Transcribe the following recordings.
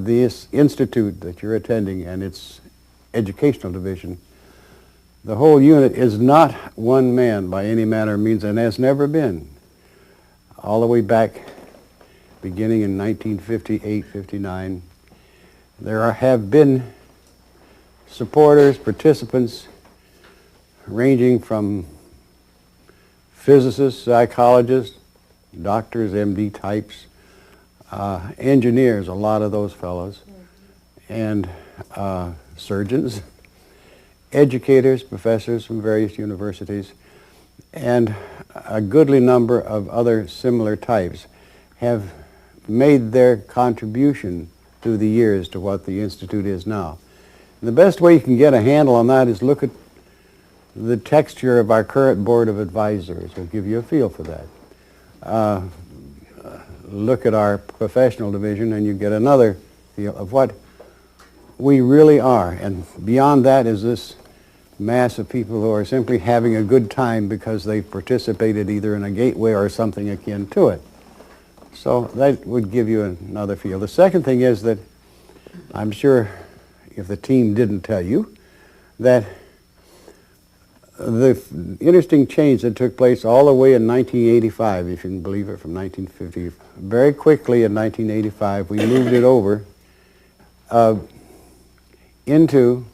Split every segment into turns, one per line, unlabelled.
this institute that you're attending and its educational division, the whole unit is not one man by any manner of means, and has never been. All the way back, beginning in 1958, 59, there have been supporters, participants, ranging from physicists, psychologists, doctors, MD types, engineers, a lot of those fellows, and surgeons, educators, professors from various universities, and a goodly number of other similar types have made their contribution through the years to what the Institute is now. And the best way you can get a handle on that is look at the texture of our current Board of Advisors. Will give you a feel for that. Look at our professional division and you get another feel of what we really are. And beyond that is this mass of people who are simply having a good time because they've participated either in a gateway or something akin to it. So that would give you another feel. The second thing is that I'm sure if the team didn't tell you that the interesting change that took place all the way in 1985, if you can believe it, from 1950, very quickly in 1985 we moved it over into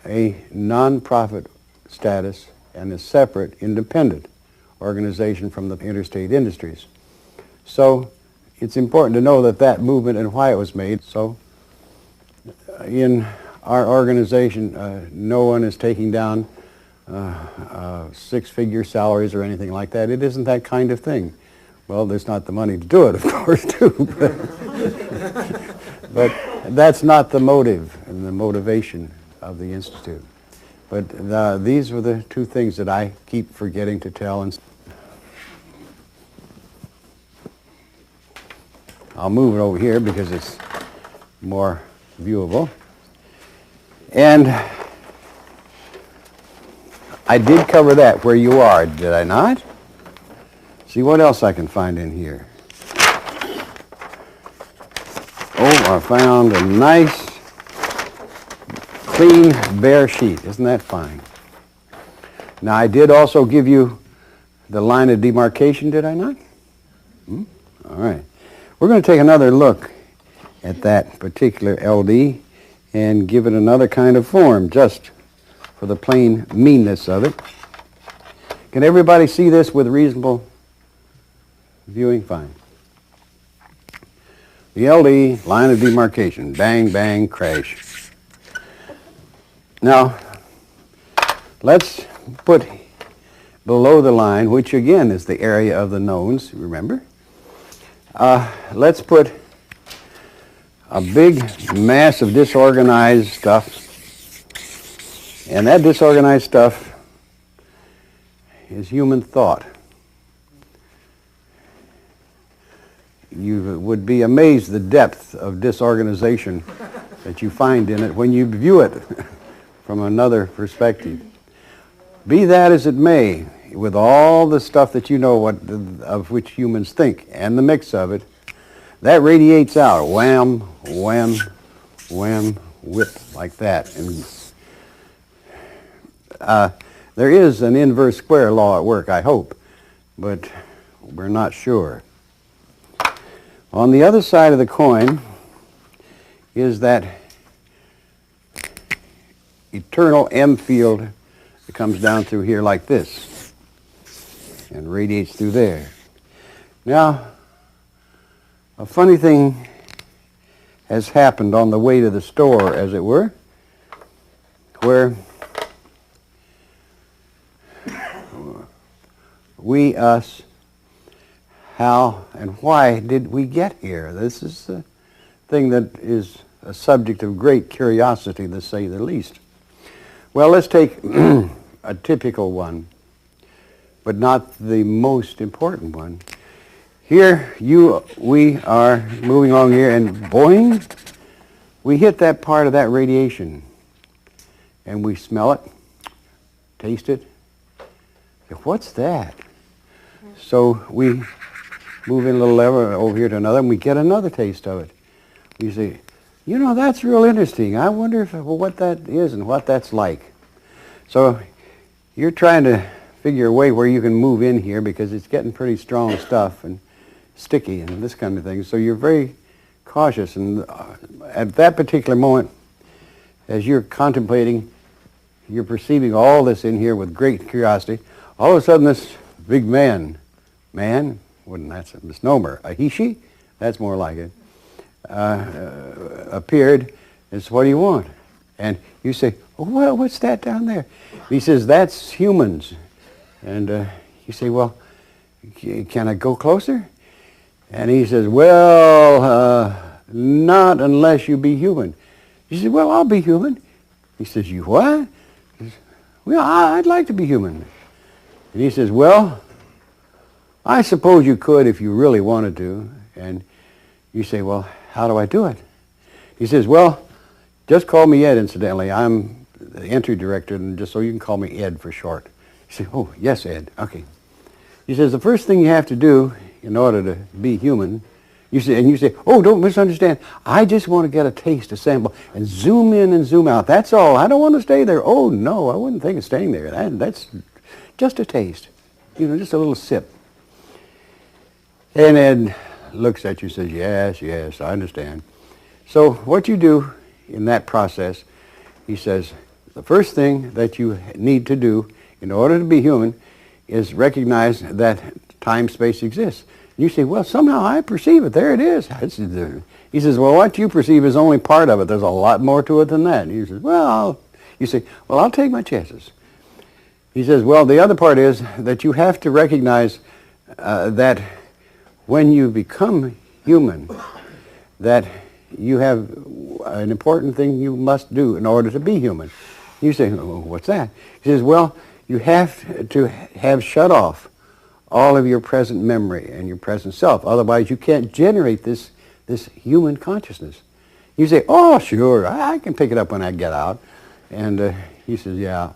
a non-profit status and a separate, independent organization from the interstate industries. So it's important to know that that movement and why it was made. So in our organization, no one is taking down six-figure salaries or anything like that. It isn't that kind of thing. Well, there's not the money to do it, of course, too. But that's not the motive and the motivation of the Institute. But these were the two things that I keep forgetting to tell. And I'll move it over here because it's more viewable. And I did cover that where you are, did I not? See what else I can find in here. Oh, I found a nice, clean, bare sheet. Isn't that fine? Now, I did also give you the line of demarcation, did I not? All right. We're going to take another look at that particular LD and give it another kind of form, just for the plain meanness of it. Can everybody see this with reasonable viewing? Fine. The LD, line of demarcation, bang, bang, crash. Now, let's put below the line, which again is the area of the knowns, remember? Let's put a big mass of disorganized stuff, and that disorganized stuff is human thought. You would be amazed the depth of disorganization that you find in it when you view it from another perspective. Be that as it may, with all the stuff that you know of which humans think and the mix of it, that radiates out, wham, wham, wham, whip, like that. And there is an inverse square law at work, I hope, but we're not sure. On the other side of the coin is that eternal M field that comes down through here like this and radiates through there. Now, a funny thing has happened on the way to the store, as it were, where we, us, how and why did we get here? This is a thing that is a subject of great curiosity, to say the least. Well, let's take a typical one, but not the most important one. Here, we are moving along here, and boing, we hit that part of that radiation, and we smell it, taste it. What's that? So we move in a little lever over here to another, and we get another taste of it. You say, you know, that's real interesting. I wonder what that is and what that's like. So you're trying to figure a way where you can move in here because it's getting pretty strong stuff and sticky and this kind of thing. So you're very cautious. And at that particular moment, as you're contemplating, you're perceiving all this in here with great curiosity. All of a sudden, this big man, that's a misnomer, a he-she, that's more like it, appeared and said, what do you want? And you say, oh, well, what's that down there? He says, that's humans. And you say, well, can I go closer? And he says, well, not unless you be human. You say, well, I'll be human. He says, you what? He says, well, I'd like to be human. And he says, well, I suppose you could if you really wanted to. And you say, well, how do I do it? He says, well, just call me Ed, incidentally. I'm the entry director, and just so you can call me Ed for short. You say, oh, yes, Ed, okay. He says, the first thing you have to do in order to be human, you say, oh, don't misunderstand. I just want to get a taste, a sample, and zoom in and zoom out. That's all. I don't want to stay there. Oh, no, I wouldn't think of staying there. That's just a taste, you know, just a little sip. And Ed looks at you and says, yes, I understand. So what you do in that process, he says, the first thing that you need to do in order to be human is recognize that time-space exists. You say, well, somehow I perceive it. There it is. He says, well, what you perceive is only part of it. There's a lot more to it than that. And you say, well, I'll take my chances. He says, well, the other part is that you have to recognize that when you become human, that you have an important thing you must do in order to be human. You say, oh, what's that? He says, well, you have to have shut off all of your present memory and your present self. Otherwise, you can't generate this human consciousness. You say, oh, sure, I can pick it up when I get out. And he says, yeah.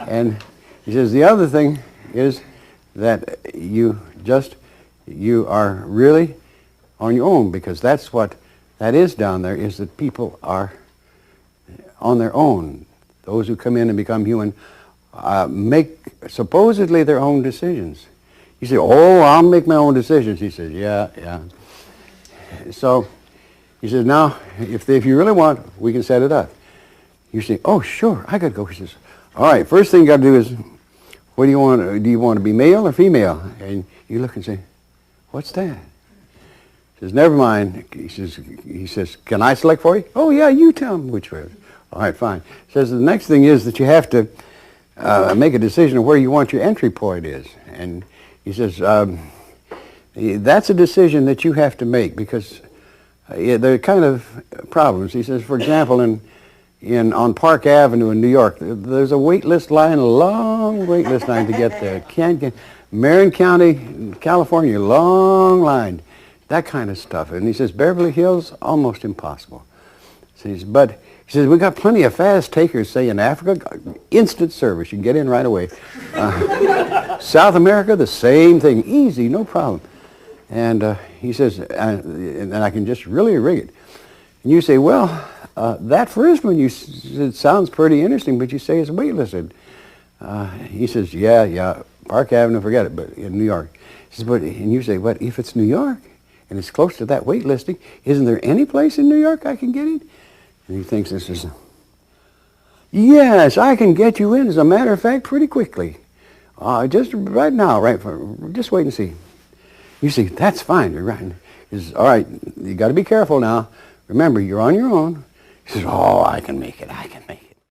And he says, the other thing is that you are really on your own, because that's what that is down there, is that people are on their own. Those who come in and become human make supposedly their own decisions. You say, oh, I'll make my own decisions. He says, yeah. So he says, now, if you really want, we can set it up. You say, oh, sure, I got to go. He says, all right, first thing you got to do is, what do you want? Do you want to be male or female? And you look and say, what's that? He says, never mind. He says, can I select for you? Oh, yeah, you tell me which way. All right, fine. He says, the next thing is that you have to make a decision of where you want your entry point is. And he says, that's a decision that you have to make, because there are kind of problems. He says, for example, on Park Avenue in New York, there's a wait list line, a long wait list line to get there. Marin County, California, long line, that kind of stuff. And he says, Beverly Hills, almost impossible. But he says, we got plenty of fast takers, say in Africa, instant service, you can get in right away. South America, the same thing, easy, no problem. And he says, and I can just really rig it. And you say, well, that first one, it sounds pretty interesting, but you say it's waitlisted. He says, yeah, Park Avenue, forget it, but in New York. He says, and you say, but if it's New York, and it's close to that waitlisting, isn't there any place in New York I can get in? And he thinks this is, yes, I can get you in, as a matter of fact, pretty quickly. Just right now, just wait and see. You see, that's fine, you're right. He says, all right, you got to be careful now. Remember, you're on your own. He says, oh, I can make it.